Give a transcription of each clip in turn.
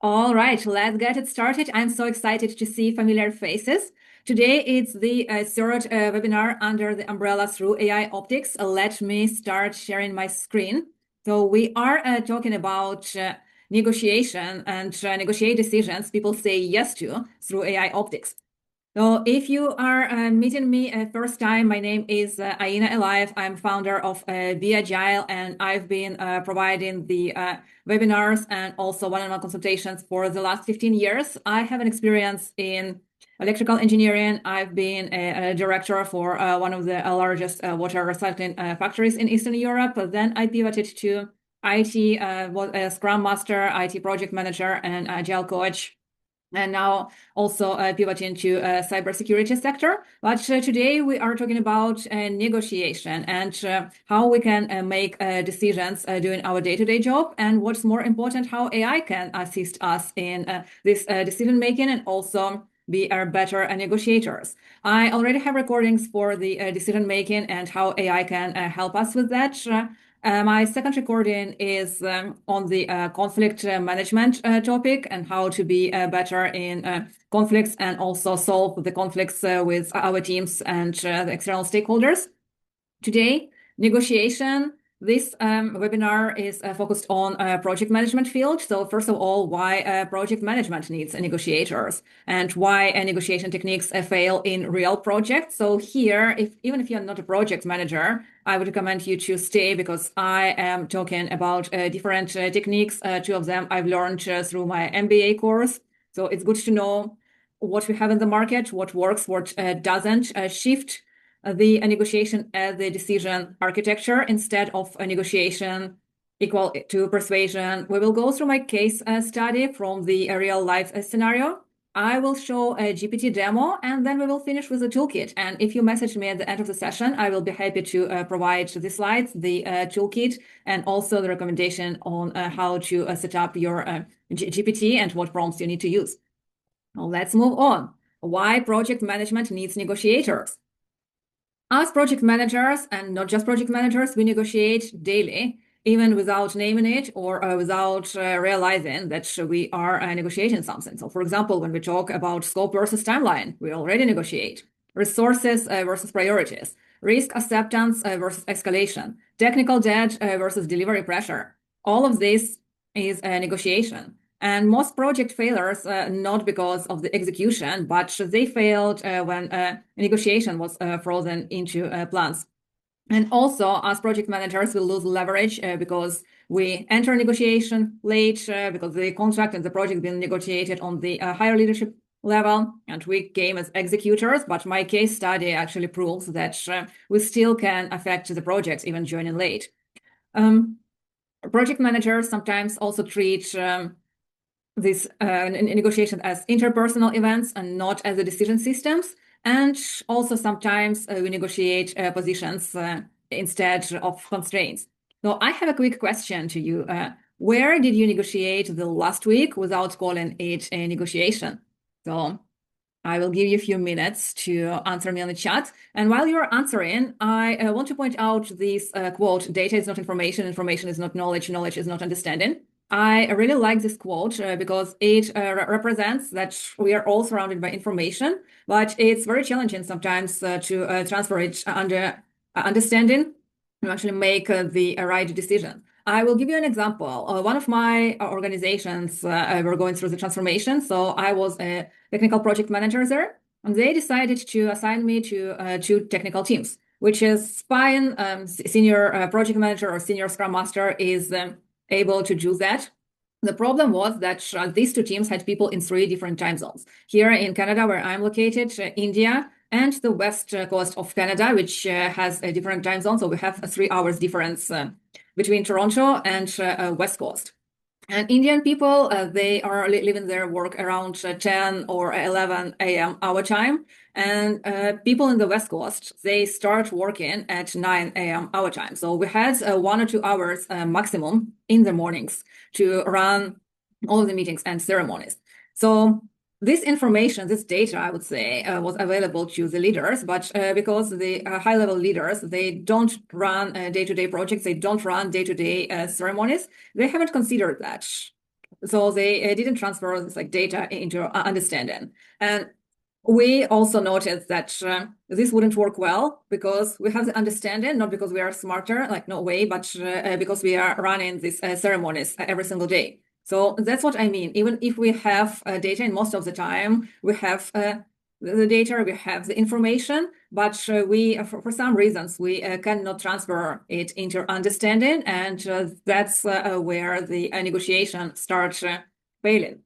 All right, let's get it started. I'm so excited to see familiar faces. Today it's the third webinar under the umbrella through AI optics. Let me start sharing my screen. So we are talking about negotiation and negotiate decisions people say yes to through AI optics. So if you are meeting me first time, my name is Aina Alive. I'm founder of Be Agile, and I've been providing the webinars and also one-on-one consultations for the last 15 years. I have an experience in electrical engineering. I've been a director for one of the largest water recycling factories in Eastern Europe. Then I pivoted to IT, was a Scrum Master, IT project manager, and Agile coach, and now also pivoting to cybersecurity sector. But today we are talking about negotiation and how we can make decisions doing our day-to-day job, and what's more important, how AI can assist us in this decision making and also be better negotiators. I already have recordings for the decision making and how AI can help us with that. My second recording is on the conflict management topic and how to be better in conflicts and also solve the conflicts with our teams and the external stakeholders. Today, negotiation. This webinar is focused on project management field. So first of all, why project management needs negotiators and why negotiation techniques fail in real projects. So here, even if you're not a project manager, I would recommend you to stay because I am talking about different techniques. Two of them I've learned through my MBA course. So it's good to know what we have in the market, what works, what doesn't. Shift the negotiation as the decision architecture instead of a negotiation equal to persuasion. We will go through my case study from the real life scenario. I will show a GPT demo, and then we will finish with a toolkit. And if you message me at the end of the session, I will be happy to provide the slides, the toolkit, and also the recommendation on how to set up your GPT and what prompts you need to use. Now, let's move on. Why project management needs negotiators? As project managers, and not just project managers, we negotiate daily, even without naming it or without realizing that we are negotiating something. So, for example, when we talk about scope versus timeline, we already negotiate. Resources versus priorities, risk acceptance versus escalation, technical debt versus delivery pressure. All of this is a negotiation. And most project failures, not because of the execution, but they failed when negotiation was frozen into plans. And also, as project managers, we lose leverage because we enter negotiation late because the contract and the project being negotiated on the higher leadership level, and we came as executors. But my case study actually proves that we still can affect the projects even joining late. Project managers sometimes also treat this negotiation as interpersonal events and not as the decision systems. And also sometimes we negotiate positions instead of constraints. So I have a quick question to you. Where did you negotiate the last week without calling it a negotiation? So I will give you a few minutes to answer me on the chat. And while you're answering, I want to point out this quote, data is not information, information is not knowledge, knowledge is not understanding. I really like this quote because it represents that we are all surrounded by information, but it's very challenging sometimes to transfer it under understanding to actually make the right decision. I will give you an example. One of my organizations were going through the transformation, so I was a technical project manager there, and they decided to assign me to two technical teams, which is fine. Senior project manager or senior scrum master is able to do that. The problem was that these two teams had people in three different time zones. Here in Canada, where I'm located, India, and the west coast of Canada, which has a different time zone. So we have a 3 hours difference between Toronto and west coast. And Indian people, they are living their work around 10 or 11 a.m. our time. And people in the West Coast, they start working at 9 a.m. our time. So we had 1 or 2 hours maximum in the mornings to run all of the meetings and ceremonies. So this information, this data, I would say, was available to the leaders, but because the high-level leaders, they don't run day-to-day projects, they don't run day-to-day ceremonies, they haven't considered that. So they didn't transfer this like data into understanding. And we also noticed that this wouldn't work well because we have the understanding, not because we are smarter, like no way, but because we are running these ceremonies every single day. So that's what I mean. Even if we have data, and most of the time we have the data, we have the information, but we, for some reasons, we cannot transfer it into understanding, and that's where the negotiation starts failing.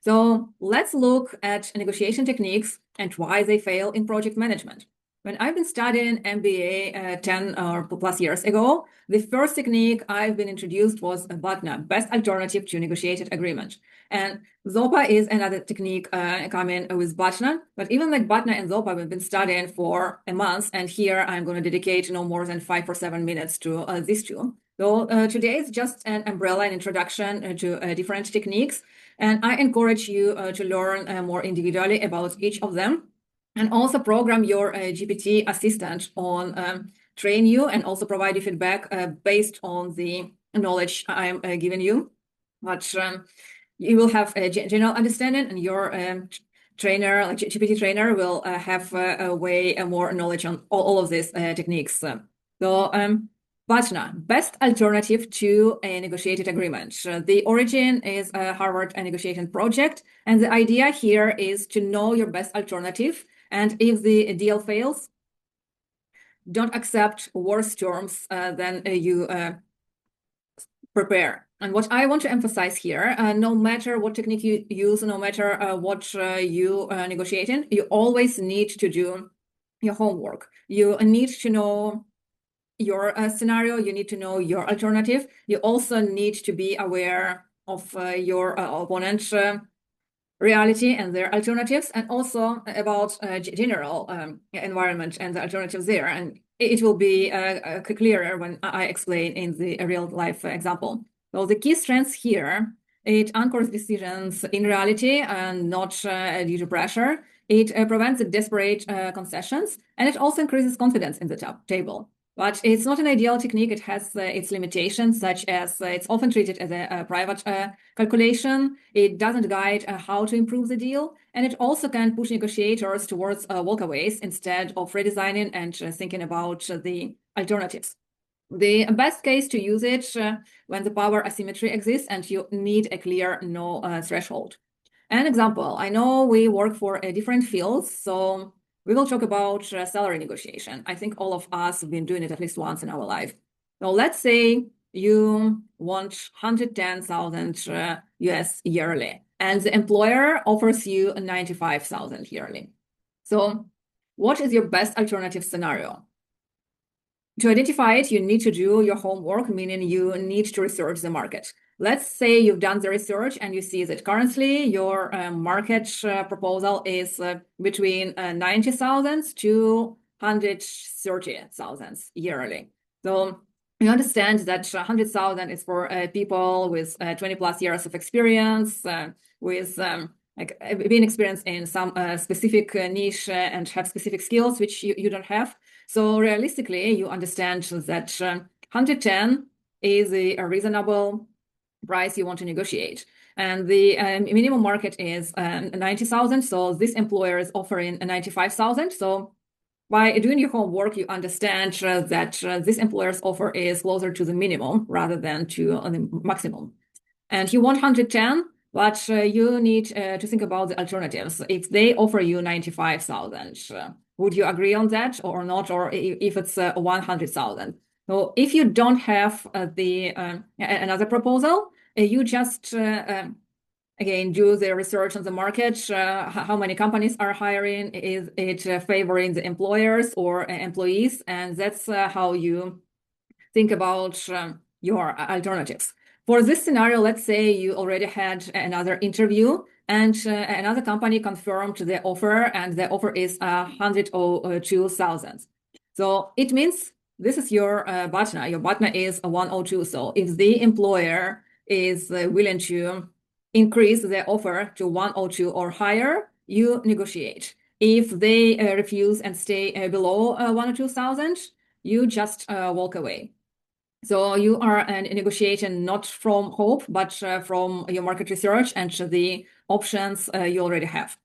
So let's look at negotiation techniques and why they fail in project management. When I've been studying MBA 10 or plus years ago, the first technique I've been introduced was BATNA, Best Alternative to Negotiated Agreement. And ZOPA is another technique coming with BATNA. But even like BATNA and ZOPA, we've been studying for a month. And here I'm going to dedicate no more than 5 or 7 minutes to these two. So today is just an umbrella, an introduction to different techniques. And I encourage you to learn more individually about each of them, and also program your GPT assistant on train you and also provide you feedback based on the knowledge I'm giving you. But you will have a general understanding, and your trainer, like GPT trainer, will have a way more knowledge on all of these techniques. So BATNA, Best Alternative to a Negotiated Agreement. The origin is a Harvard negotiation project, and the idea here is to know your best alternative, and if the deal fails, don't accept worse terms than you prepare. And what I want to emphasize here, no matter what technique you use, no matter what you negotiating, you always need to do your homework. You need to know your scenario, you need to know your alternative. You also need to be aware of your opponent's reality and their alternatives, and also about general environment and the alternatives there. And it will be clearer when I explain in the real life example. So the key strengths here, it anchors decisions in reality and not due to pressure. It prevents the desperate concessions, and it also increases confidence in the table. But it's not an ideal technique. It has its limitations, such as it's often treated as a private calculation. It doesn't guide how to improve the deal. And it also can push negotiators towards walkaways instead of redesigning and thinking about the alternatives. The best case to use it when the power asymmetry exists and you need a clear no threshold. An example, I know we work for different fields, so we will talk about salary negotiation. I think all of us have been doing it at least once in our life. So let's say you want 110,000 US yearly, and the employer offers you 95,000 yearly. So what is your best alternative scenario? To identify it, you need to do your homework, meaning you need to research the market. Let's say you've done the research and you see that currently your market proposal is between 90,000 to 130,000 yearly. So you understand that 100,000 is for people with 20 plus years of experience, with like being experienced in some specific niche and have specific skills which you don't have. So realistically, you understand that 110 is a reasonable price you want to negotiate. And the minimum market is 90,000. So this employer is offering 95,000. So by doing your homework, you understand that this employer's offer is closer to the minimum rather than to the maximum. And you want 110, but you need to think about the alternatives. If they offer you 95,000, would you agree on that or not? Or if it's 100,000? So if you don't have another proposal, you just again do the research on the market. How many companies are hiring? Is it favoring the employers or employees? And that's how you think about your alternatives. For this scenario, let's say you already had another interview and another company confirmed the offer, and the offer is 102,000. So it means this is your BATNA. Your BATNA is 102. So if the employer is willing to increase the offer to 102 or higher, you negotiate. If they refuse and stay below 102,000, you just walk away. So you are negotiating not from hope, but from your market research and the options you already have.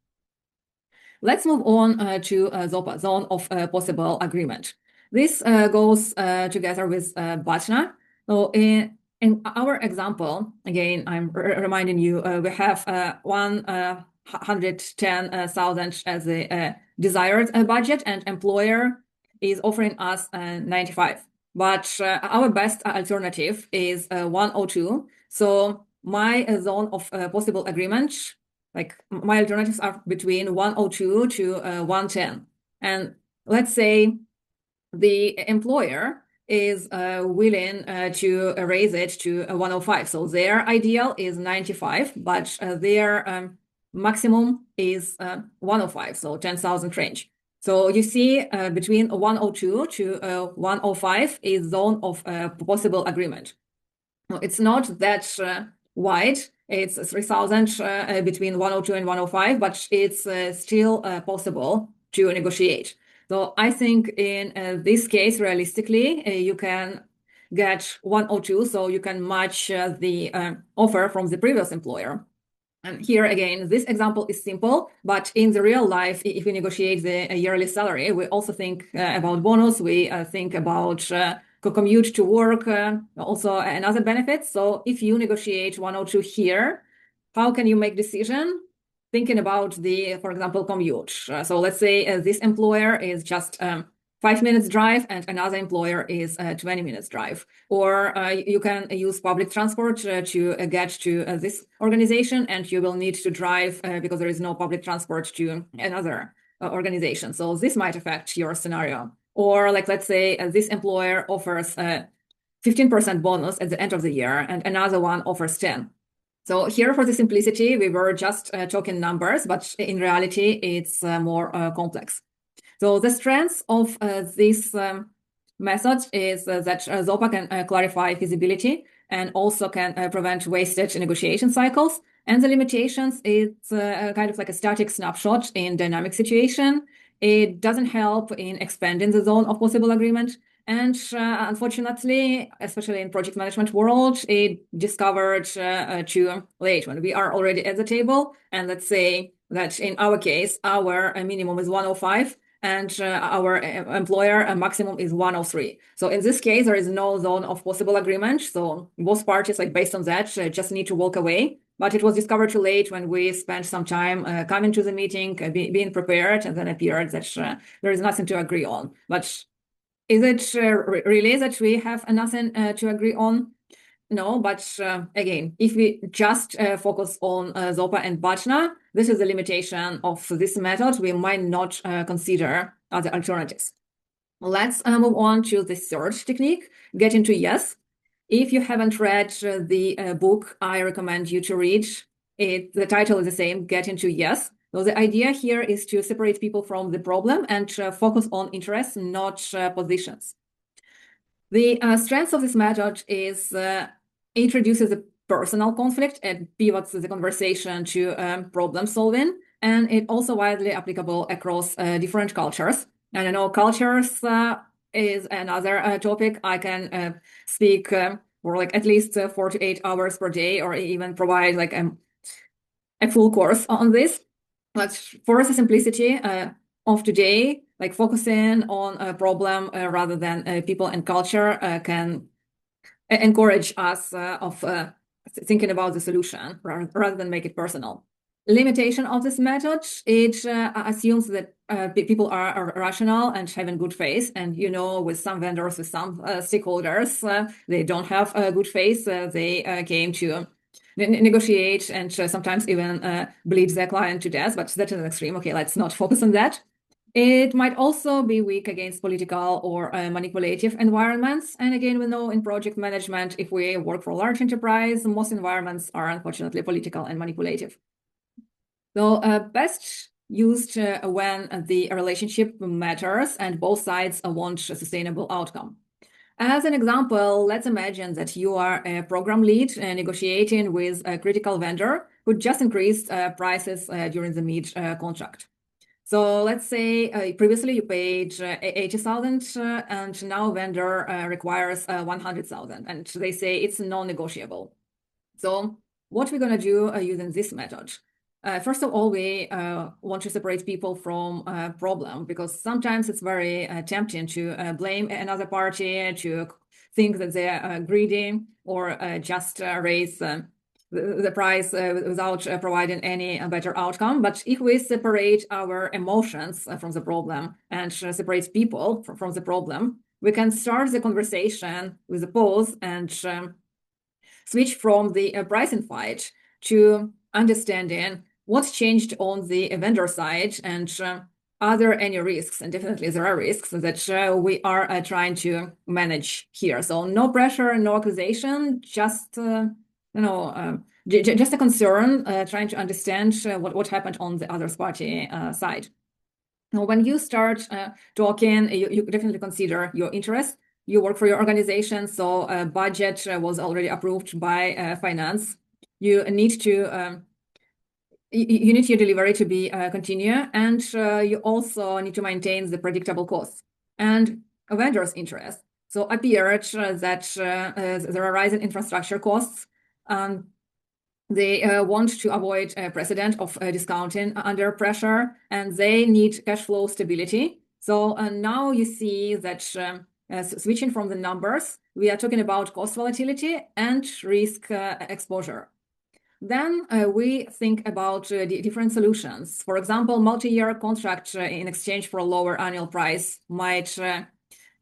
Let's move on to ZOPA, Zone of Possible Agreement. This goes together with BATNA. So in our example, again, I'm reminding you, we have 110,000 as a desired budget, and employer is offering us 95. But our best alternative is 102. So my zone of possible agreement, like my alternatives are between 102 to 110. And let's say the employer is willing to raise it to 105. So their ideal is 95, but their maximum is 105, so 10,000 range. So you see between 102 to 105 is zone of possible agreement. It's not that wide. It's 3,000 between 102 and 105, but it's still possible to negotiate. So I think in this case, realistically, you can get 102, so you can match the offer from the previous employer. And here again, this example is simple, but in the real life, if we negotiate the yearly salary, we also think about bonus, we think about commute to work, also another benefits. So if you negotiate 102 here, how can you make decision? Thinking about the, for example, commute. So let's say this employer is just 5 minutes drive and another employer is 20 minutes drive. Or you can use public transport to get to this organization, and you will need to drive because there is no public transport to another organization. So this might affect your scenario. Or like, let's say this employer offers 15% bonus at the end of the year and another one offers 10. So here for the simplicity, we were just talking numbers, but in reality, it's more complex. So the strength of this method is that ZOPA can clarify feasibility and also can prevent wasted negotiation cycles. And the limitations, it's kind of like a static snapshot in dynamic situation. It doesn't help in expanding the zone of possible agreement. And unfortunately, especially in project management world, it discovered too late when we are already at the table. And let's say that in our case, our minimum is 105 and our employer maximum is 103. So in this case, there is no zone of possible agreement. So both parties, like based on that, just need to walk away. But it was discovered too late when we spent some time coming to the meeting, being prepared, and then appeared that there is nothing to agree on. But is it really that we have nothing to agree on? No, but again, if we just focus on ZOPA and BATNA, this is the limitation of this method. We might not consider other alternatives. Let's move on to the third technique, get into yes. If you haven't read the book, I recommend you to read it. The title is the same, Get into Yes. So the idea here is to separate people from the problem and focus on interests, not positions. The strength of this method is it reduces the personal conflict and pivots the conversation to problem solving. And it also widely applicable across different cultures. And I know cultures is another topic. I can speak for like at least 4 to 8 hours per day, or even provide like a full course on this. But for the simplicity of today, like focusing on a problem rather than people and culture can encourage us of thinking about the solution rather than make it personal. Limitation of this method, it assumes that people are rational and having good faith. And, you know, with some vendors, with some stakeholders, they don't have a good faith. They came to negotiate and sometimes even bleed their client to death, but that's an extreme. Okay, let's not focus on that. It might also be weak against political or manipulative environments. And again, we know in project management, if we work for a large enterprise, most environments are unfortunately political and manipulative. So best used when the relationship matters and both sides want a sustainable outcome. As an example, let's imagine that you are a program lead negotiating with a critical vendor who just increased prices during the mid contract. So let's say previously you paid 80,000 and now vendor requires 100,000 and they say it's non-negotiable. So what we're going to do using this method? First of all, we want to separate people from problem, because sometimes it's very tempting to blame another party, to think that they are greedy, or just raise the price without providing any better outcome. But if we separate our emotions from the problem and separate people from the problem, we can start the conversation with a pause and switch from the pricing fight to understanding what's changed on the vendor side, and are there any risks? And definitely there are risks that we are trying to manage here. So no pressure, no accusation, just just a concern, trying to understand what happened on the other party side. Now, when you start talking, you definitely consider your interest. You work for your organization, so a budget was already approved by finance. You need to you need your delivery to be continue, and you also need to maintain the predictable costs and a vendor's interest. So appeared that there are rising infrastructure costs. They want to avoid a precedent of discounting under pressure, and they need cash flow stability. So now you see that switching from the numbers, we are talking about cost volatility and risk exposure. Then we think about different solutions. For example, multi-year contract in exchange for a lower annual price might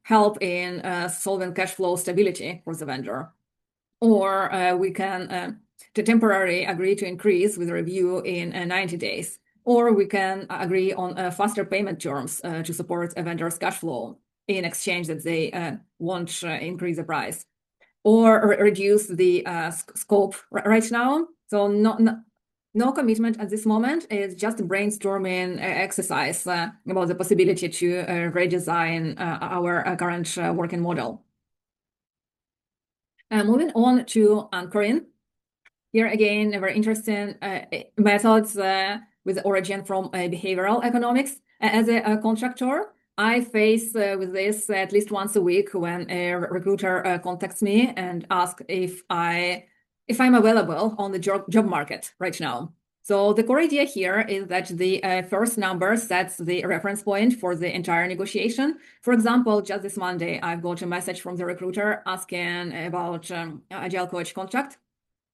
help in solving cash flow stability for the vendor. Or we can to temporarily agree to increase with a review in 90 days. Or we can agree on faster payment terms to support a vendor's cash flow in exchange that they won't increase the price. Or reduce the scope right now. So no commitment at this moment. It's just a brainstorming exercise about the possibility to redesign our current working model. Moving on to anchoring. Here again, very interesting methods with origin from behavioral economics. As a contractor, I face with this at least once a week when a recruiter contacts me and asks if I'm available on the job market right now. So the core idea here is that the first number sets the reference point for the entire negotiation. For example, just this Monday, I've got a message from the recruiter asking about Agile Coach contract.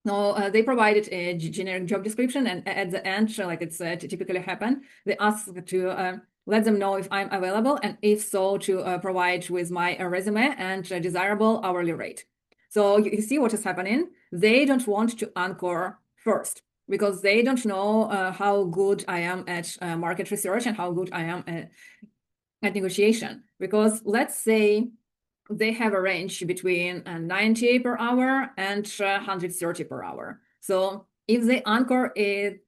No, they provided a generic job description, and at the end, like it's typically happen, they ask to let them know if I'm available, and if so, to provide with my resume and desirable hourly rate. So you see what is happening. They don't want to anchor first, because they don't know how good I am at market research and how good I am at negotiation. Because let's say they have a range between 90 per hour and 130 per hour. So if they anchor it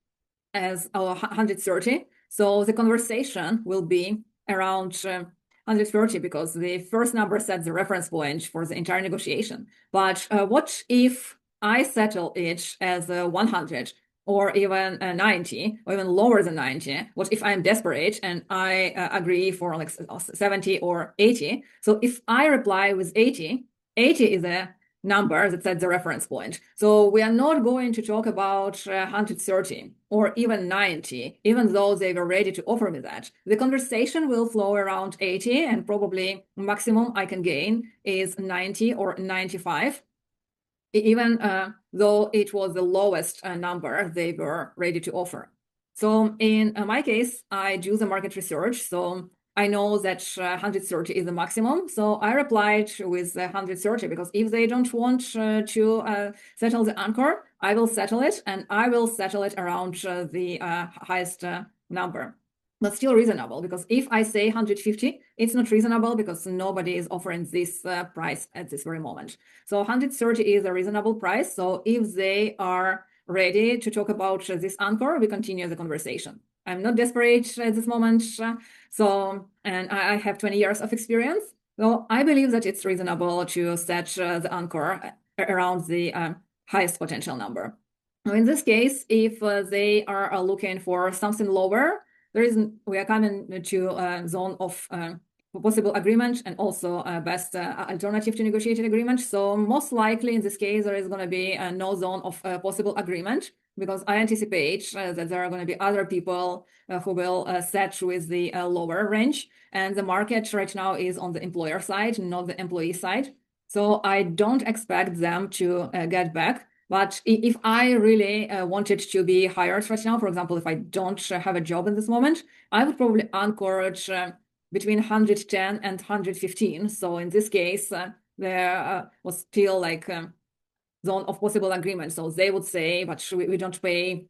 as 130, so the conversation will be around 130, because the first number sets the reference point for the entire negotiation. But what if I settle it as 100? Or even 90, or even lower than 90. What if I'm desperate and I agree for like 70 or 80? So if I reply with 80, 80 is a number that sets the reference point. So we are not going to talk about 130 or even 90, even though they were ready to offer me that. The conversation will flow around 80, and probably maximum I can gain is 90 or 95. Even though it was the lowest number they were ready to offer. So in my case, I do the market research. So I know that 130 is the maximum. So I replied with 130, because if they don't want to settle the anchor, I will settle it, and I will settle it around the highest number. But still reasonable, because if I say 150, it's not reasonable, because nobody is offering this price at this very moment. So 130 is a reasonable price. So if they are ready to talk about this anchor, we continue the conversation. I'm not desperate at this moment. And I have 20 years of experience. So I believe that it's reasonable to set the anchor around the highest potential number. In this case, if they are looking for something lower, we are coming to a zone of possible agreement and also best alternative to negotiated agreement. So most likely in this case, there is going to be no zone of possible agreement, because I anticipate that there are going to be other people who will set with the lower range. And the market right now is on the employer side, not the employee side. So I don't expect them to get back. But if I really wanted to be hired right now, for example, if I don't have a job in this moment, I would probably encourage between 110 and 115. So in this case, there was still like zone of possible agreement. So they would say, but we don't pay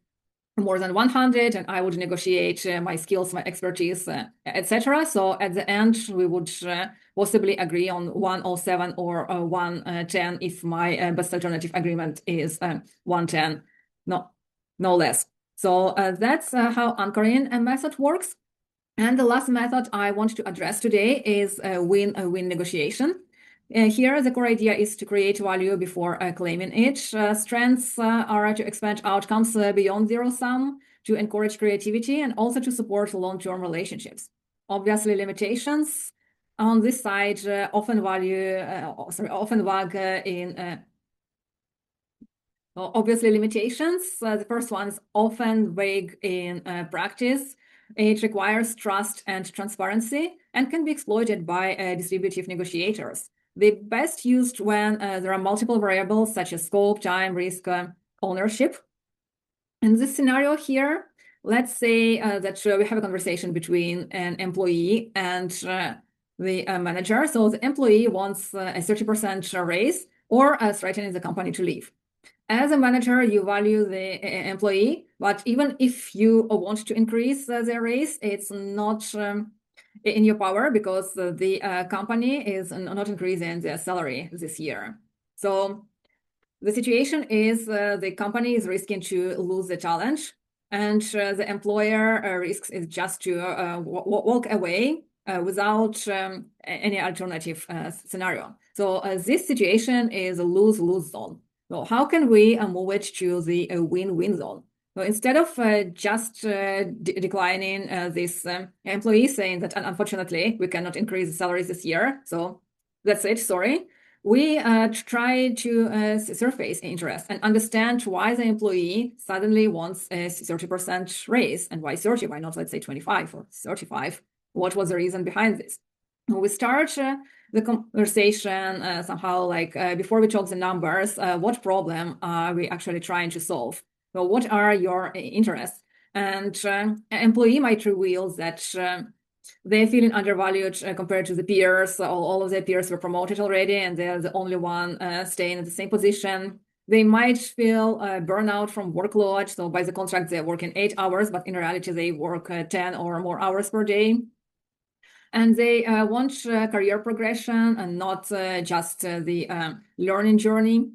more than 100, and I would negotiate my skills, my expertise, etc. So at the end, we would possibly agree on 107 or 110 if my best alternative agreement is 110, no less. So that's how anchoring a method works. And the last method I want to address today is win-win negotiation. Here, the core idea is to create value before claiming it. Strengths are to expand outcomes beyond zero sum, to encourage creativity, and also to support long-term relationships. Obviously, limitations on this side often vague in. Obviously, limitations. The first one is often vague in practice. It requires trust and transparency and can be exploited by distributive negotiators. The best used when there are multiple variables such as scope, time, risk, ownership. In this scenario here, let's say that we have a conversation between an employee and the manager. So the employee wants a 30% raise or threatening the company to leave. As a manager, you value the employee, but even if you want to increase their raise, it's not in your power, because the company is not increasing their salary this year. So the situation is the company is risking to lose the challenge, and the employer risks is just to walk away without any alternative scenario. So this situation is a lose-lose zone. So how can we move it to the win-win zone? So instead of just declining this employee, saying that unfortunately we cannot increase the salaries this year, so that's it, sorry. We try to surface interest and understand why the employee suddenly wants a 30% raise, and why 30, why not, let's say 25 or 35? What was the reason behind this? We start the conversation somehow like before we talk the numbers, what problem are we actually trying to solve? So what are your interests? And an employee might reveal that they're feeling undervalued compared to the peers. All of their peers were promoted already, and they're the only one staying in the same position. They might feel burnout from workload. So by the contract, they're working 8 hours, but in reality, they work 10 or more hours per day. And they want career progression and not just the learning journey.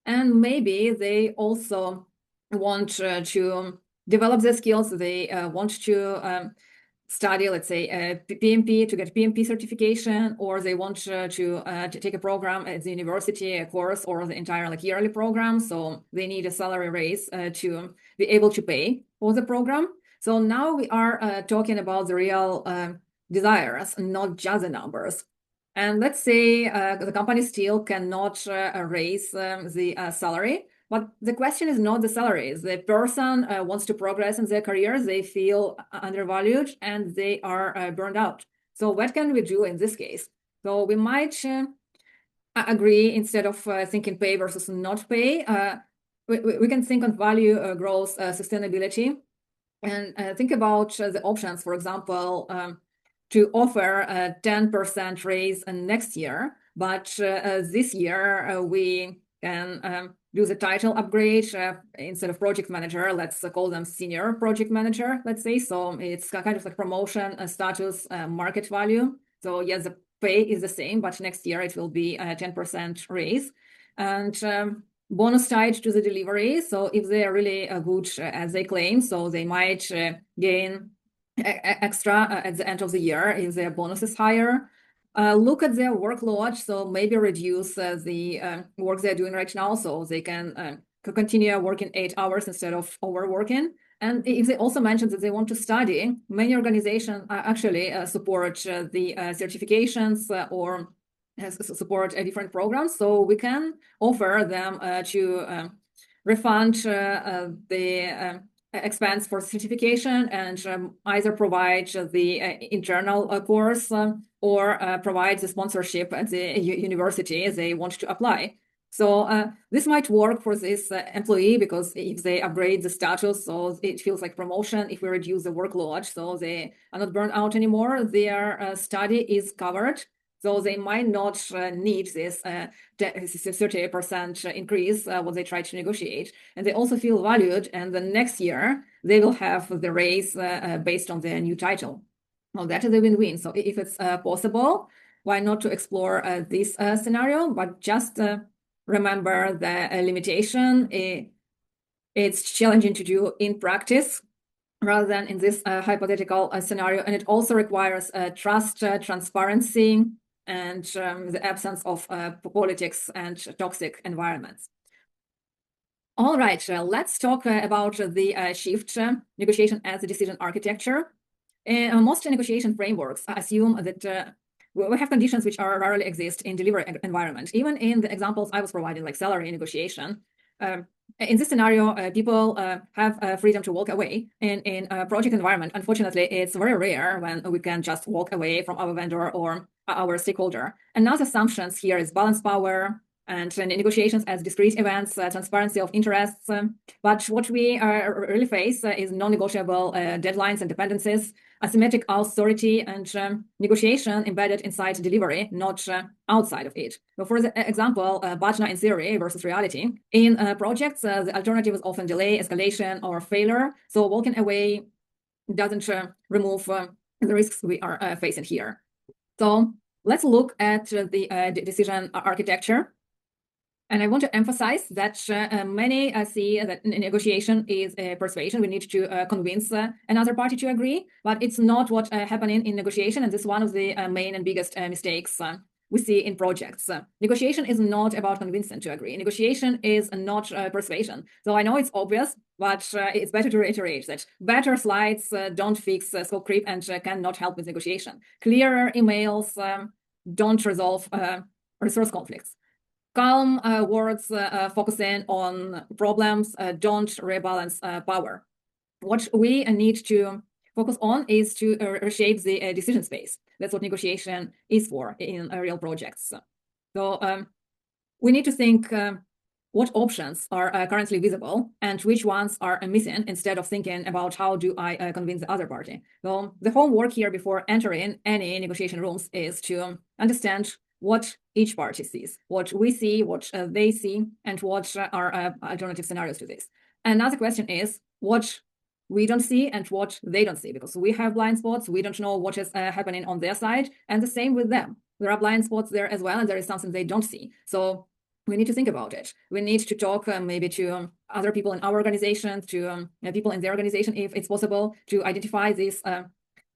And maybe they also want to develop their skills. They want to study, let's say, PMP, to get PMP certification, or they want to take a program at the university, a course, or the entire like yearly program. So they need a salary raise to be able to pay for the program. So now we are talking about the real desires, not just the numbers. And let's say the company still cannot raise the salary, but the question is not the salary. The person wants to progress in their career, they feel undervalued, and they are burned out. So what can we do in this case? So we might agree, instead of thinking pay versus not pay, we can think on value, growth, sustainability, and think about the options. For example, to offer a 10% raise next year, but this year we can do the title upgrade. Instead of project manager, let's call them senior project manager, let's say. So it's kind of like promotion, status, market value. So yes, the pay is the same, but next year it will be a 10% raise. And bonus tied to the delivery. So if they are really good as they claim, so they might gain extra at the end of the year if their bonus is higher. Look at their workload, so maybe reduce the work they're doing right now, so they can continue working 8 hours instead of overworking. And if they also mention that they want to study, many organizations actually support the certifications or support different programs. So we can offer them to refund the expense for certification and either provide the internal course or provide the sponsorship at the university they want to apply. So this might work for this employee because if they upgrade the status, so it feels like promotion. If we reduce the workload, so they are not burned out anymore, their study is covered. So they might not need this 30% increase what they try to negotiate. And they also feel valued. And the next year, they will have the raise based on their new title. Well, that is a win-win. So if it's possible, why not to explore this scenario? But just remember the limitation. It's challenging to do in practice rather than in this hypothetical scenario. And it also requires trust, transparency, and the absence of politics and toxic environments. All right, let's talk about the shift negotiation as a decision architecture. Most negotiation frameworks assume that we have conditions which rarely exist in delivery environment. Even in the examples I was providing, like salary negotiation, in this scenario, people have freedom to walk away. In a project environment, unfortunately, it's very rare when we can just walk away from our vendor or our stakeholder. Another assumptions here is balance power and negotiations as discrete events, transparency of interests. But what we really face is non-negotiable deadlines and dependencies, asymmetric authority, and negotiation embedded inside delivery, not outside of it. So for the example, Bajna in theory versus reality. In projects, the alternative is often delay, escalation, or failure. So walking away doesn't remove the risks we are facing here. So let's look at the decision architecture. And I want to emphasize that many see that negotiation is a persuasion. We need to convince another party to agree, but it's not what's happening in negotiation. And this is one of the main and biggest mistakes we see in projects. Negotiation is not about convincing to agree. Negotiation is not persuasion. So I know it's obvious, but it's better to reiterate that better slides don't fix scope creep and cannot help with negotiation. Clearer emails don't resolve resource conflicts. Calm words focusing on problems don't rebalance power. What we need to focus on is to reshape the decision space. That's what negotiation is for in real projects. So we need to think what options are currently visible and which ones are missing instead of thinking about how do I convince the other party. So the homework here before entering any negotiation rooms is to understand what each party sees, what we see, what they see, and what are alternative scenarios to this. Another question is what we don't see and what they don't see, because we have blind spots. We don't know what is happening on their side, and the same with them. There are blind spots there as well, and there is something they don't see. So we need to think about it. We need to talk maybe to other people in our organization, to people in their organization, if it's possible, to identify these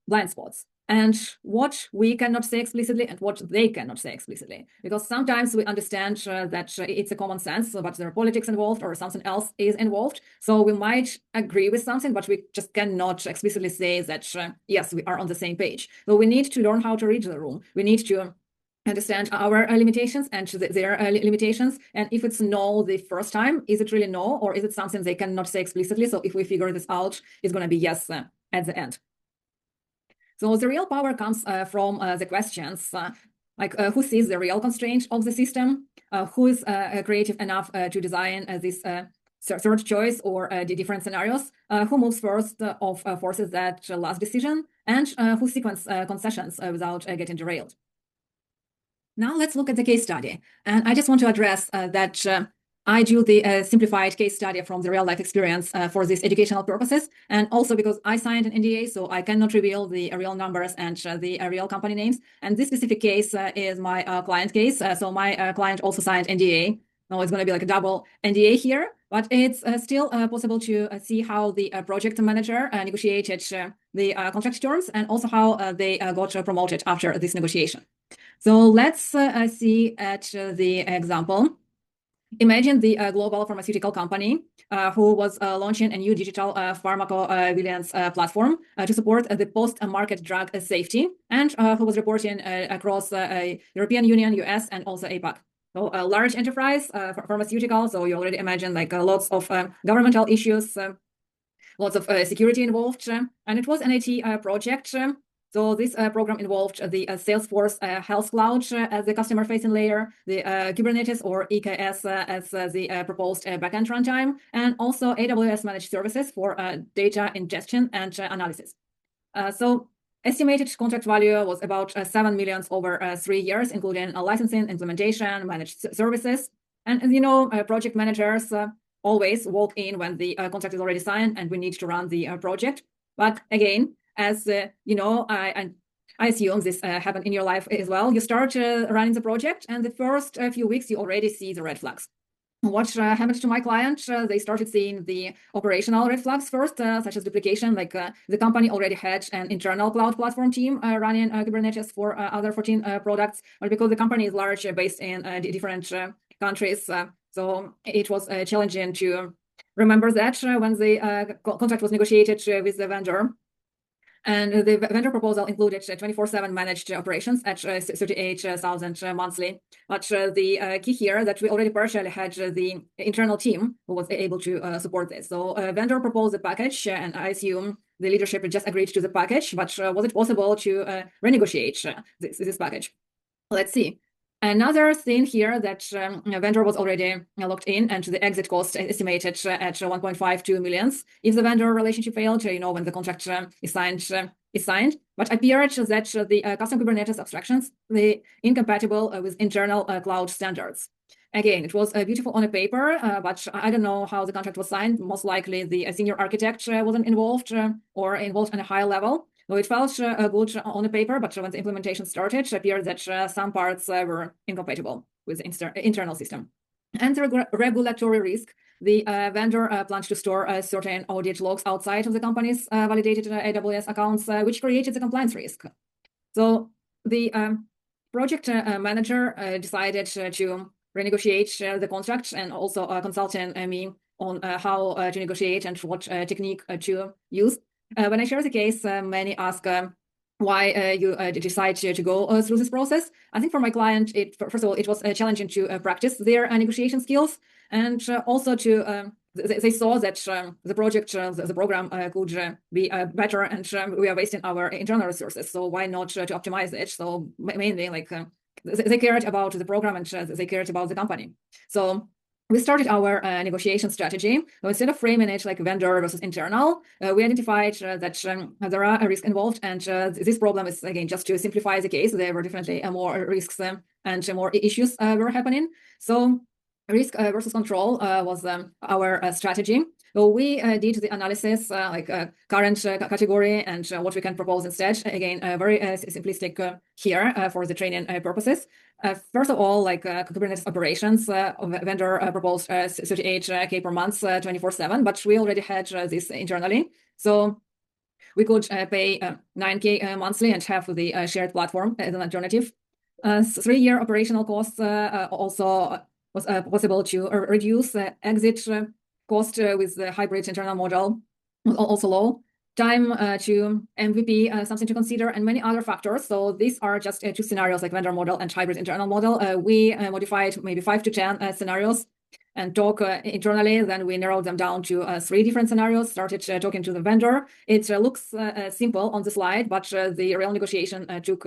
blind spots and what we cannot say explicitly and what they cannot say explicitly. Because sometimes we understand that it's a common sense, but there are politics involved or something else is involved. So we might agree with something, but we just cannot explicitly say that, yes, we are on the same page. So we need to learn how to read the room. We need to understand our limitations and their limitations. And if it's no the first time, is it really no, or is it something they cannot say explicitly? So if we figure this out, it's going to be yes at the end. So the real power comes from the questions, like who sees the real constraint of the system, who is creative enough to design this third choice or the different scenarios, who moves first of forces that last decision, and who sequence concessions without getting derailed. Now let's look at the case study. And I just want to address that I do the simplified case study from the real life experience for these educational purposes. And also because I signed an NDA, so I cannot reveal the real numbers and the real company names. And this specific case is my client case. So my client also signed NDA. Now it's going to be like a double NDA here, but it's still possible to see how the project manager negotiated the contract terms and also how they got promoted after this negotiation. So let's see at the example. Imagine the global pharmaceutical company who was launching a new digital pharmacovigilance platform to support the post-market drug safety, and who was reporting across European Union, US, and also APAC. So a large enterprise, pharmaceutical, so you already imagine like lots of governmental issues, lots of security involved, and it was an IT project. So this program involved the Salesforce Health Cloud as the customer-facing layer, the Kubernetes or EKS as the proposed backend runtime, and also AWS managed services for data ingestion and analysis. So estimated contract value was about 7 million over 3 years, including licensing, implementation, managed services. And as you know, project managers always walk in when the contract is already signed and we need to run the project. But again, as you know, I assume this happened in your life as well. You start running the project, and the first few weeks you already see the red flags. What happened to my client? They started seeing the operational red flags first, such as duplication, like the company already had an internal cloud platform team running Kubernetes for other 14 products, but because the company is large, based in different countries, so it was challenging to remember that when the contract was negotiated with the vendor. And the vendor proposal included 24/7 managed operations at 38,000 monthly. But the key here that we already partially had the internal team who was able to support this. So vendor proposed the package, and I assume the leadership just agreed to the package. But was it possible to renegotiate this package? Let's see. Another thing here that vendor was already locked in, and the exit cost estimated at 1.52 million. If the vendor relationship failed, you know, when the contract is signed, but appeared that the custom Kubernetes abstractions, they incompatible with internal cloud standards. Again, it was beautiful on a paper, but I don't know how the contract was signed. Most likely the senior architect wasn't involved or involved on a high level. So it felt good on the paper, but when the implementation started, it appeared that some parts were incompatible with the internal system. And the regulatory risk, the vendor planned to store certain audit logs outside of the company's validated AWS accounts, which created the compliance risk. So the project manager decided to renegotiate the contract, and also consulting me on how to negotiate and what technique to use. When I share the case, many ask why you decide to go through this process. I think for my client, first of all, it was challenging to practice their negotiation skills, and also to they saw that the project, the program could be better, and we are wasting our internal resources. So why not to optimize it? So mainly, like they cared about the program, and they cared about the company. So we started our negotiation strategy. So instead of framing it like vendor versus internal, we identified that there are risks involved, and this problem is, again, just to simplify the case, there were definitely more risks and more issues were happening. So risk versus control was our strategy. So we did the analysis, like current category and what we can propose instead. Again, very simplistic here for the training purposes. First of all, like Kubernetes operations, vendor proposed 38K per month, 24/7, but we already had this internally. So we could pay 9K monthly and have the shared platform as an alternative. 3-year operational costs also was possible to reduce. Exit cost with the hybrid internal model was also low. Time to MVP, something to consider, and many other factors. So these are just 2 scenarios, like vendor model and hybrid internal model. We modified maybe 5 to 10 scenarios and talk internally. Then we narrowed them down to 3 different scenarios, started talking to the vendor. It looks simple on the slide, but the real negotiation took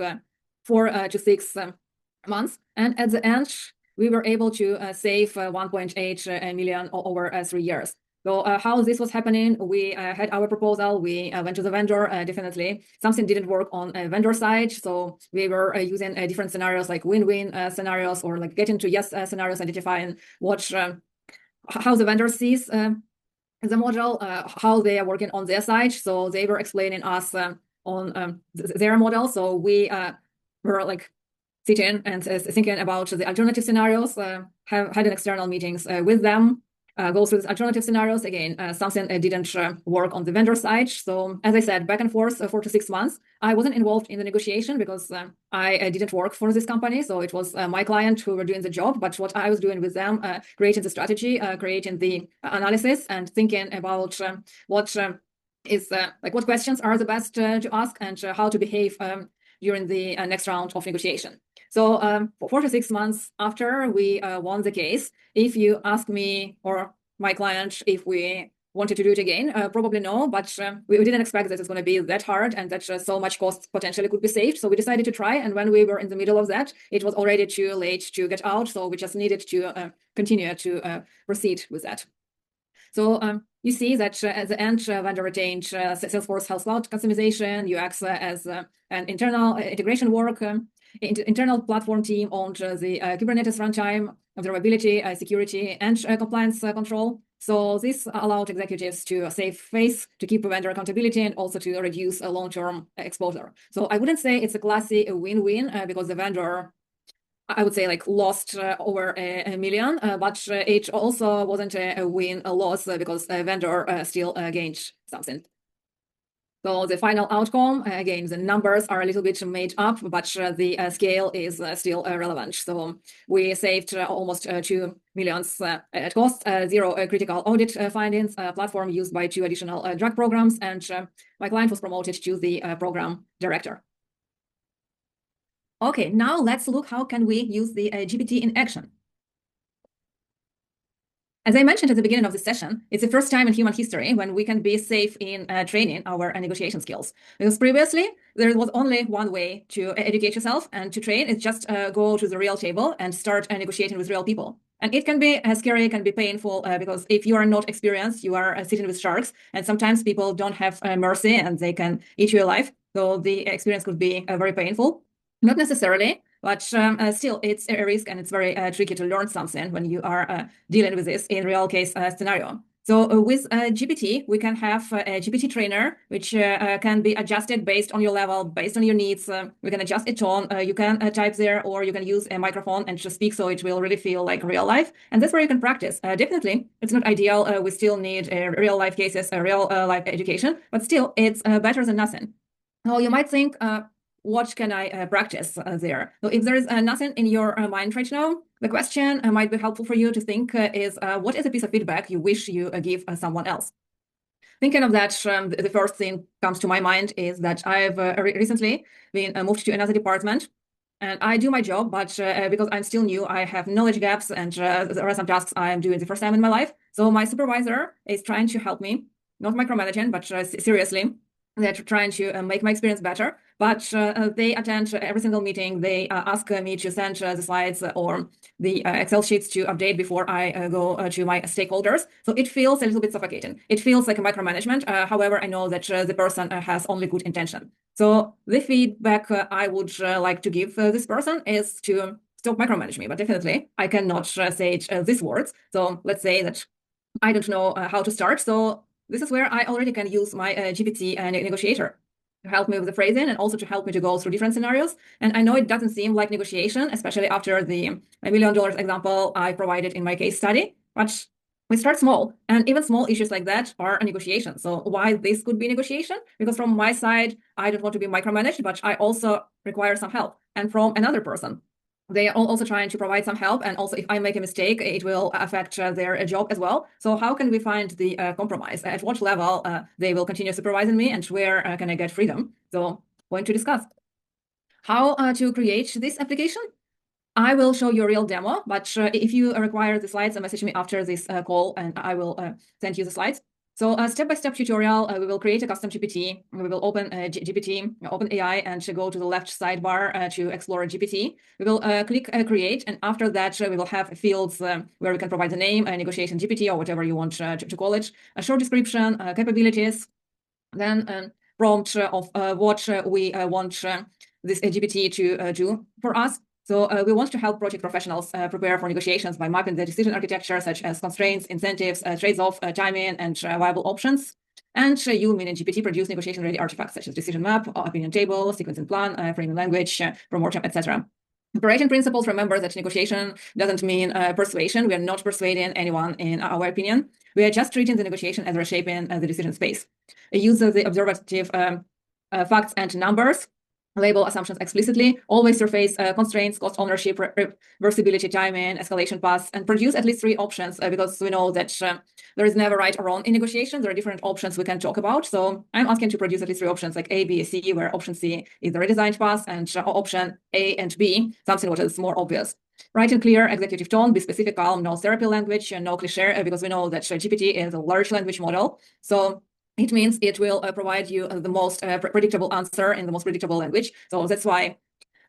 4 to 6 months. And at the end, we were able to save 1.8 million over 3 years. So how this was happening, we had our proposal, we went to the vendor, definitely. Something didn't work on a vendor side, so we were using different scenarios, like win-win scenarios, or like getting to yes scenarios, identifying what, how the vendor sees the model, how they are working on their side. So they were explaining us on their model. So we were like sitting and thinking about the alternative scenarios, had an external meetings with them. go through these alternative scenarios. Again, something didn't work on the vendor side. So as I said, back and forth 4 to 6 months. I wasn't involved in the negotiation because I didn't work for this company. So it was my client who were doing the job. But what I was doing with them, creating the strategy, creating the analysis, and thinking about what what questions are the best to ask and how to behave during the next round of negotiation. So 4 to 6 months after we won the case, if you ask me or my client if we wanted to do it again, probably no, but we didn't expect that it's going to be that hard and that so much cost potentially could be saved. So we decided to try. And when we were in the middle of that, it was already too late to get out. So we just needed to continue to proceed with that. So you see that at the end, vendor retained Salesforce Health Cloud customization, UX as an internal integration work. Internal platform team owned the Kubernetes runtime, observability, security, and compliance control. So this allowed executives to save face, to keep vendor accountability, and also to reduce long-term exposure. So I wouldn't say it's a classy win-win because the vendor, I would say, lost over $1 million, but it also wasn't a win, a loss because the vendor still gained something. So the final outcome, again, the numbers are a little bit made up, but the scale is still relevant. So we saved almost $2 million at cost, 0 critical audit findings, platform used by 2 additional drug programs, and my client was promoted to the program director. Okay, now let's look how can we use the GPT in action. As I mentioned at the beginning of the session, it's the first time in human history when we can be safe in training our negotiation skills. Because previously, there was only one way to educate yourself and to train. It's just go to the real table and start negotiating with real people. And it can be scary, it can be painful, because if you are not experienced, you are sitting with sharks. And sometimes people don't have mercy and they can eat you alive. So the experience could be very painful. Not necessarily, but still, it's a risk and it's very tricky to learn something when you are dealing with this in real case scenario. So with GPT, we can have a GPT trainer, which can be adjusted based on your level, based on your needs. We can adjust its tone. You can type there, or you can use a microphone and just speak, so it will really feel like real life. And that's where you can practice. Definitely, it's not ideal. We still need real life cases, a real life education, but still, it's better than nothing. So you might think, what can I practice there? So if there is nothing in your mind right now, the question might be helpful for you to think is, what is a piece of feedback you wish you give someone else? Thinking of that, the first thing comes to my mind is that I've recently been moved to another department. And I do my job, but because I'm still new, I have knowledge gaps, and there are some tasks I'm doing the first time in my life. So my supervisor is trying to help me, not micromanaging, but seriously. They're trying to make my experience better, but they attend every single meeting. They ask me to send the slides or the Excel sheets to update before I go to my stakeholders. So it feels a little bit suffocating. It feels like a micromanagement. However, I know that the person has only good intention. So the feedback I would like to give this person is to stop micromanaging me, but definitely I cannot say these words. So let's say that I don't know how to start. So this is where I already can use my GPT negotiator to help me with the phrasing and also to help me to go through different scenarios. And I know it doesn't seem like negotiation, especially after the $1 million example I provided in my case study, but we start small, and even small issues like that are a negotiation. So why this could be negotiation? Because from my side, I don't want to be micromanaged, but I also require some help. And from another person, they are also trying to provide some help. And also, if I make a mistake, it will affect their job as well. So how can we find the compromise? At what level they will continue supervising me, and where can I get freedom? So point to discuss. How to create this application? I will show you a real demo, but if you require the slides, message me after this call and I will send you the slides. So a step-by-step tutorial, we will create a custom GPT. We will open GPT, open AI, and go to the left sidebar to explore GPT. We will click create, and after that, we will have fields where we can provide the name, a negotiation GPT, or whatever you want to call it, a short description, capabilities, then prompt of what we want this GPT to do for us. So we want to help project professionals prepare for negotiations by mapping the decision architecture, such as constraints, incentives, trades-off, timing, and viable options. And you, meaning GPT, produce negotiation-ready artifacts such as decision map, opinion table, sequencing plan, framing language, promotion, etc. Operating principles, remember that negotiation doesn't mean persuasion. We are not persuading anyone in our opinion. We are just treating the negotiation as reshaping the decision space. Use the observative facts and numbers, label assumptions explicitly, always surface constraints, cost ownership, reversibility, timing, escalation paths, and produce at least 3 options because we know that there is never right or wrong in negotiation. There are different options we can talk about. So I'm asking to produce at least 3 options like A, B, C, where option C is the redesigned path and option A and B, something what is more obvious. Write in clear executive tone, be specific, calm, no therapy language, no cliche, because we know that GPT is a large language model. So it means it will provide you the most predictable answer in the most predictable language. So that's why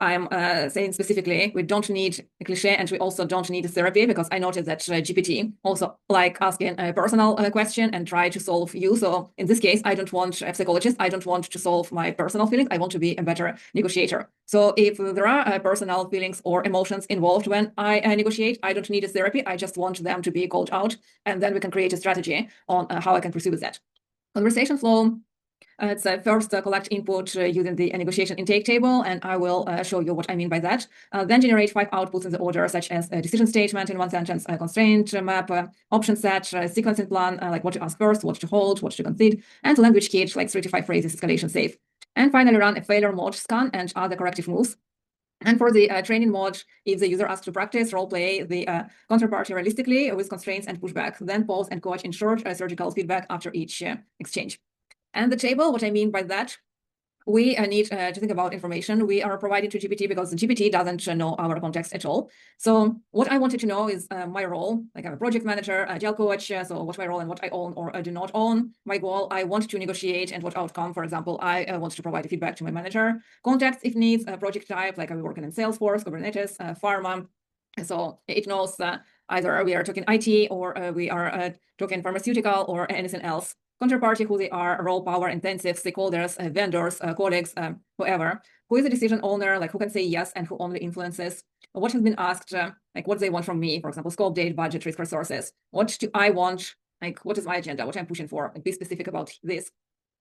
I'm saying specifically, we don't need a cliche and we also don't need therapy, because I noticed that GPT also like asking a personal question and try to solve you. So in this case, I don't want a psychologist. I don't want to solve my personal feelings. I want to be a better negotiator. So if there are personal feelings or emotions involved when I negotiate, I don't need a therapy. I just want them to be called out, and then we can create a strategy on how I can pursue with that. Conversation flow. It's first collect input using the negotiation intake table, and I will show you what I mean by that. Then generate 5 outputs in the order, such as a decision statement in 1 sentence, a constraint map, option set, sequencing plan, like what to ask first, what to hold, what to concede, and language kit, like 3 to 5 phrases, escalation safe. And finally, run a failure mode scan and other corrective moves. And for the training mode, if the user asks to practice role play the counterparty realistically with constraints and pushback, then pause and coach in short surgical feedback after each exchange. And the table, what I mean by that, we need to think about information we are providing to GPT, because the GPT doesn't know our context at all. So what I wanted to know is my role, like I'm a project manager, agile coach, so what's my role and what I own or do not own, my goal, I want to negotiate, and what outcome. For example, I want to provide feedback to my manager, context if needs, project type, like I'm working in Salesforce, Kubernetes, pharma. So it knows either we are talking IT or we are talking pharmaceutical or anything else. Counterparty, who they are, role, power, intensive, stakeholders, vendors, colleagues, whoever, who is the decision owner, like who can say yes and who only influences, what has been asked, like what they want from me, for example, scope, date, budget, risk, resources, what do I want, like what is my agenda, what I'm pushing for, and be specific about this.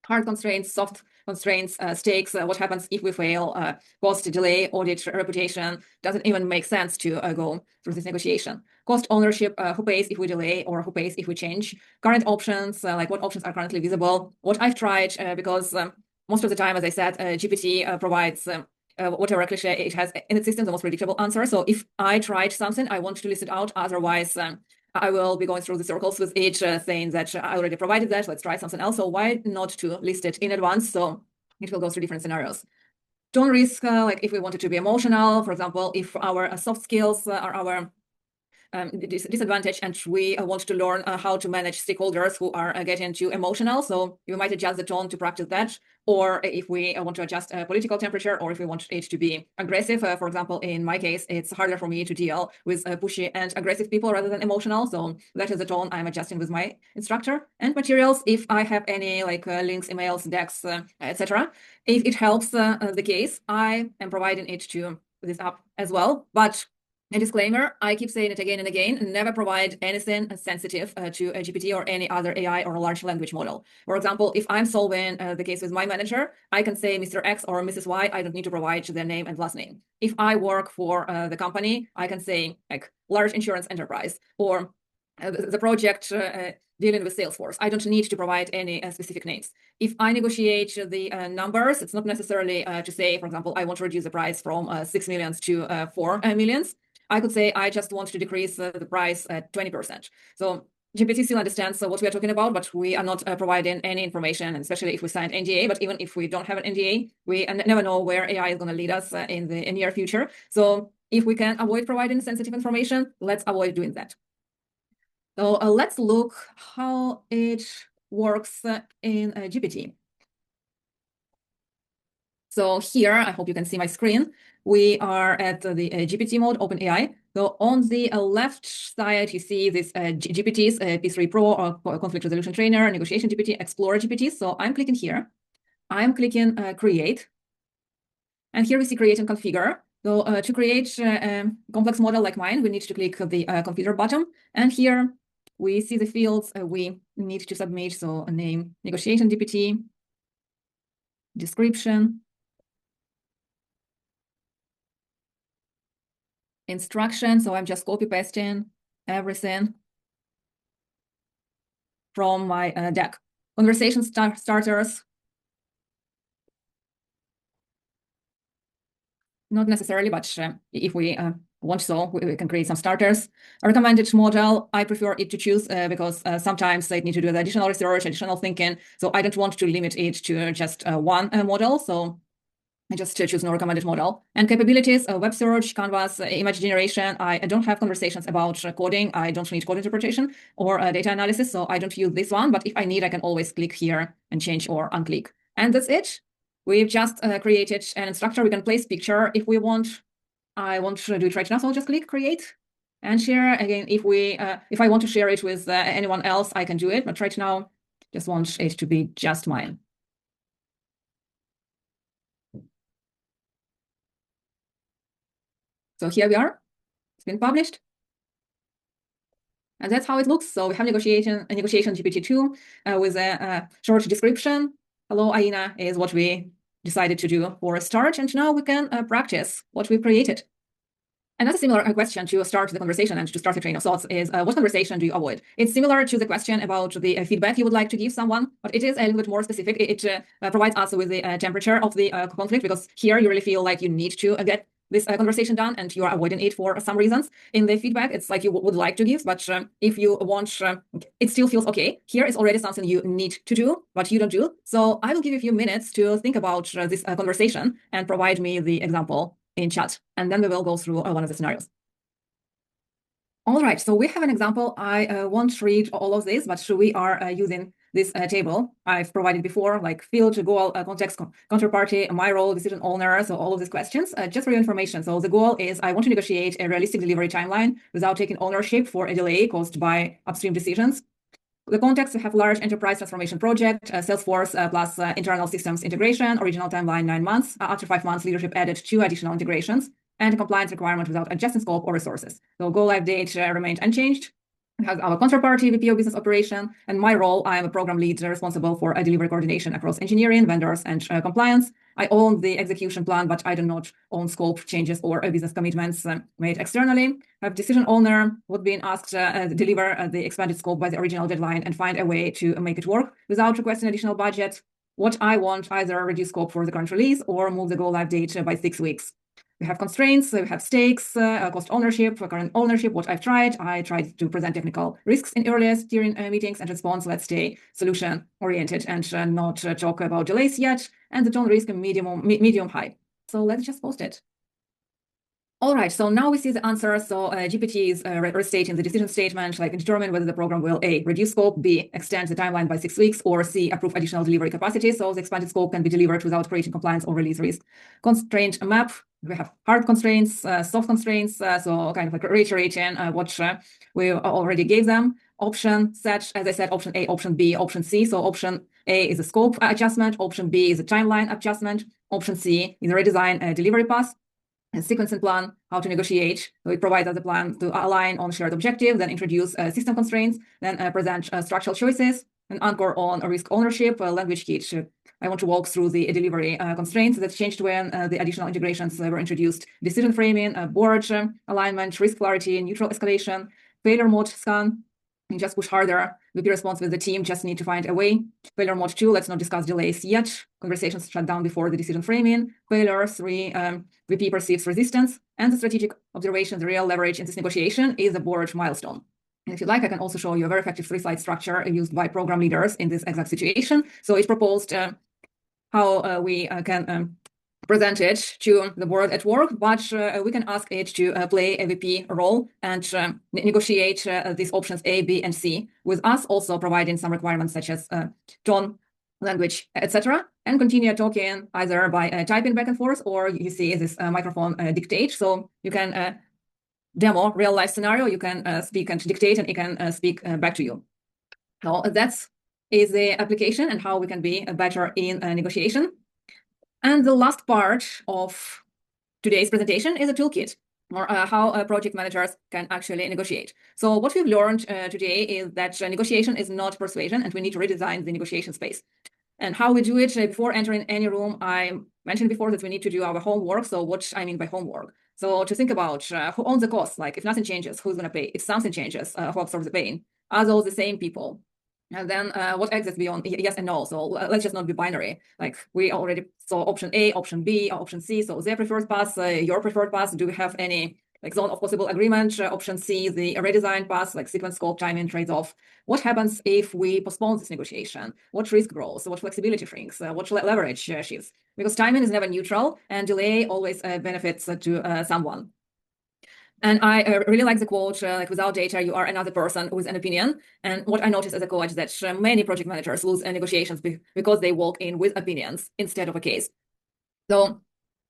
Hard constraints, soft constraints, stakes, what happens if we fail, cost, delay, audit, reputation. Doesn't even make sense to go through this negotiation. Cost ownership, who pays if we delay or who pays if we change. Current options, like what options are currently visible. What I've tried, because most of the time, as I said, GPT provides whatever cliche it has in its system, the most predictable answer. So if I tried something, I want to list it out. Otherwise, I will be going through the circles with each saying that I already provided that, let's try something else. So why not to list it in advance? So it will go through different scenarios. Tone risk, like if we wanted to be emotional, for example, if our soft skills are our disadvantage and we want to learn how to manage stakeholders who are getting too emotional. So you might adjust the tone to practice that. Or if we want to adjust political temperature, or if we want it to be aggressive, for example, in my case, it's harder for me to deal with pushy and aggressive people rather than emotional. So that is the tone I'm adjusting with my instructor. And materials, if I have any like links, emails, decks, etc. If it helps the case, I am providing it to this app as well. But a disclaimer, I keep saying it again and again, never provide anything sensitive to a GPT or any other AI or large language model. For example, if I'm solving the case with my manager, I can say Mr. X or Mrs. Y, I don't need to provide their name and last name. If I work for the company, I can say like large insurance enterprise or the project dealing with Salesforce. I don't need to provide any specific names. If I negotiate the numbers, it's not necessarily to say, for example, I want to reduce the price from 6 millions to 4 millions. I could say I just want to decrease the price at 20%. So GPT still understands what we are talking about, but we are not providing any information, and especially if we signed NDA. But even if we don't have an NDA, we never know where AI is going to lead us in the near future. So if we can avoid providing sensitive information, let's avoid doing that. So let's look how it works in GPT. So here, I hope you can see my screen. We are at the GPT mode, OpenAI. So on the left side, you see this GPTs, P3 Pro or Conflict Resolution Trainer, Negotiation GPT, Explorer GPT. So I'm clicking here. I'm clicking Create. And here we see Create and Configure. So to create a complex model like mine, we need to click the Configure button. And here we see the fields we need to submit. So a name, Negotiation GPT, description, instruction. So I'm just copy pasting everything from my deck. Conversation starters. Not necessarily, but if we want so, we can create some starters. A recommended model, I prefer it to choose because sometimes it needs to do the additional research, additional thinking. So I don't want to limit it to just one model. So I just choose no recommended model. And capabilities, web search, canvas, image generation. I don't have conversations about coding. I don't need code interpretation or data analysis. So I don't use this one. But if I need, I can always click here and change or unclick. And that's it. We've just created an instructor. We can place picture if we want. I want to do it right now, so I'll just click create and share. Again, if I want to share it with anyone else, I can do it. But right now, just want it to be just mine. So here we are. It's been published. And that's how it looks. So we have negotiation GPT-2 with a short description. Hello, Aina is what we decided to do for a start. And now we can practice what we created. Another similar question to start the conversation and to start the train of thoughts is, what conversation do you avoid? It's similar to the question about the feedback you would like to give someone, but it is a little bit more specific. It provides us with the temperature of the conflict, because here you really feel like you need to get this conversation done and you are avoiding it for some reasons. In the feedback, it's like you would like to give, but if you want, it still feels okay. Here is already something you need to do, but you don't do. So I will give you a few minutes to think about this conversation and provide me the example in chat, and then we will go through one of the scenarios. All right, so we have an example. I won't read all of this, but we are using this table I've provided before, like field, goal, context, counterparty, my role, decision owner, so all of these questions, just for your information. So the goal is I want to negotiate a realistic delivery timeline without taking ownership for a delay caused by upstream decisions. The context, we have large enterprise transformation project, Salesforce plus internal systems integration, original timeline 9 months. After 5 months, leadership added 2 additional integrations, and a compliance requirement without adjusting scope or resources. So go live date remained unchanged. We have our counterparty, VP of business operation, and my role, I am a program lead responsible for delivery coordination across engineering, vendors, and compliance. I own the execution plan, but I do not own scope changes or business commitments made externally. I have decision owner, would be asked to deliver the expanded scope by the original deadline and find a way to make it work without requesting additional budget. What I want, either reduce scope for the current release or move the go live date by 6 weeks. We have constraints, we have stakes, cost ownership, current ownership, what I tried to present technical risks in earlier steering meetings, and response, let's stay solution-oriented and not talk about delays yet, and the tone risk medium high. So let's just post it. All right, so now we see the answer. So GPT is restating the decision statement, like determine whether the program will A, reduce scope, B, extend the timeline by 6 weeks, or C, approve additional delivery capacity. So the expanded scope can be delivered without creating compliance or release risk. Constraint map, we have hard constraints, soft constraints, so kind of like reiterating what we already gave them. Option set, as I said, option A, option B, option C. So option A is a scope adjustment, option B is a timeline adjustment, option C is a redesign delivery path. And sequencing plan, how to negotiate. So it provides us a plan to align on shared objectives, then introduce system constraints, then present structural choices, and anchor on risk ownership, language kit. I want to walk through the delivery constraints that changed when the additional integrations were introduced. Decision framing, board alignment, risk clarity, neutral escalation, failure mode scan. You just push harder. VP response with the team just need to find a way. Failure mode 2, let's not discuss delays yet. Conversations shut down before the decision framing. Failure 3, VP perceives resistance. And the strategic observation, the real leverage in this negotiation is a board milestone. And if you like, I can also show you a very effective 3-slide structure used by program leaders in this exact situation. So it's proposed how we can present it to the board at work, but we can ask it to play a VP role and negotiate these options A, B, and C, with us also providing some requirements such as tone, language, etc., and continue talking either by typing back and forth, or you see this microphone dictate. So you can demo real life scenario, you can speak and dictate, and it can speak back to you. So that's the application and how we can be better in negotiation. And the last part of today's presentation is a toolkit, or how project managers can actually negotiate. So what we've learned today is that negotiation is not persuasion, and we need to redesign the negotiation space. And how we do it, before entering any room, I mentioned before that we need to do our homework. So what I mean by homework. So to think about who owns the cost, like if nothing changes, who's going to pay? If something changes, who absorbs the pain? Are those the same people? And then what exists beyond yes and no? So let's just not be binary. Like we already saw option A, option B, or option C. So their preferred path, your preferred path. Do we have any like zone of possible agreement? Option C, the redesigned path, like sequence, scope, timing, trade-off. What happens if we postpone this negotiation? What risk grows? What flexibility shrinks? What leverage shifts? Because timing is never neutral, and delay always benefits to someone. And I really like the quote, like without data, you are another person with an opinion. And what I noticed as a coach that many project managers lose negotiations because they walk in with opinions instead of a case. So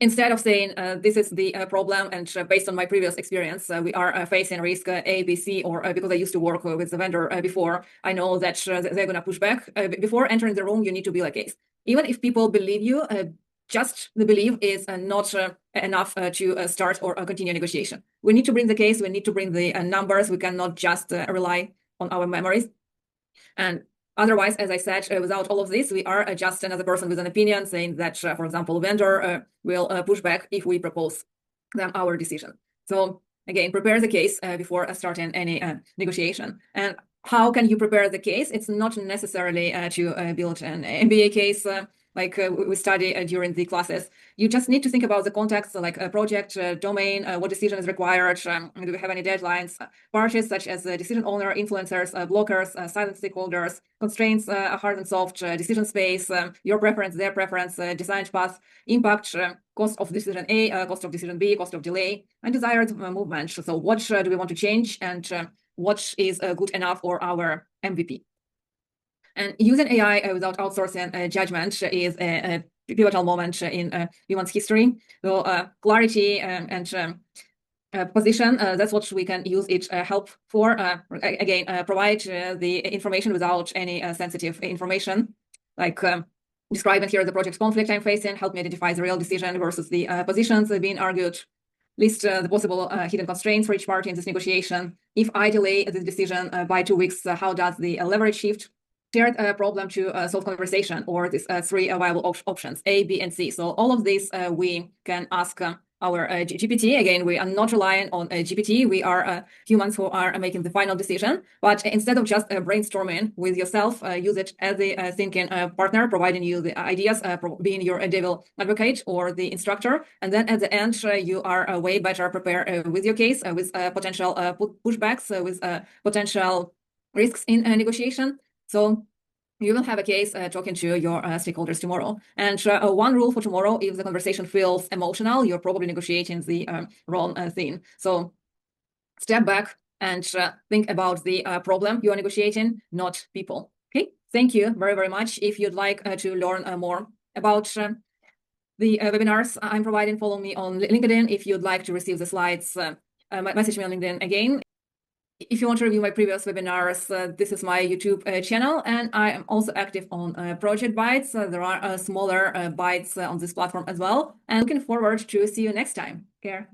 instead of saying, this is the problem, and based on my previous experience, we are facing risk A, B, C, or because I used to work with the vendor before, I know that they're going to push back. Before entering the room, you need to be like case. Even if people believe you, just the belief is not enough to start or continue negotiation. We need to bring the case, we need to bring the numbers. We cannot just rely on our memories. And otherwise, as I said, without all of this, we are just another person with an opinion saying that, for example, vendor will push back if we propose them our decision. So again, prepare the case before starting any negotiation. And how can you prepare the case? It's not necessarily to build an MBA case like we study during the classes. You just need to think about the context, like a project, domain, what decision is required, do we have any deadlines, parties such as decision owner, influencers, blockers, silent stakeholders, constraints, hard and soft, decision space, your preference, their preference, designed path, impact, cost of decision A, cost of decision B, cost of delay, and desired movement. So what do we want to change, and what is good enough for our MVP? And using AI without outsourcing judgment is a pivotal moment in human's history. So clarity and position, that's what we can use it help for. Again, provide the information without any sensitive information, like describing here the project conflict I'm facing, help me identify the real decision versus the positions being argued, list the possible hidden constraints for each party in this negotiation. If I delay this decision by 2 weeks, how does the leverage shift? Shared problem to solve conversation, or these 3 viable options, A, B, and C. So all of these we can ask our GPT. Again, we are not relying on GPT. We are humans who are making the final decision. But instead of just brainstorming with yourself, use it as a thinking partner, providing you the ideas, being your devil advocate or the instructor. And then at the end, you are way better prepared with your case, with potential pushbacks, with potential risks in negotiation. So you will have a case talking to your stakeholders tomorrow. And one rule for tomorrow, if the conversation feels emotional, you're probably negotiating the wrong thing. So step back and think about the problem you are negotiating, not people. Okay, thank you very, very much. If you'd like to learn more about the webinars I'm providing, follow me on LinkedIn. If you'd like to receive the slides, message me on LinkedIn again. If you want to review my previous webinars, this is my YouTube channel, and I am also active on Project Bytes. There are smaller bytes on this platform as well, and looking forward to see you next time. Take care.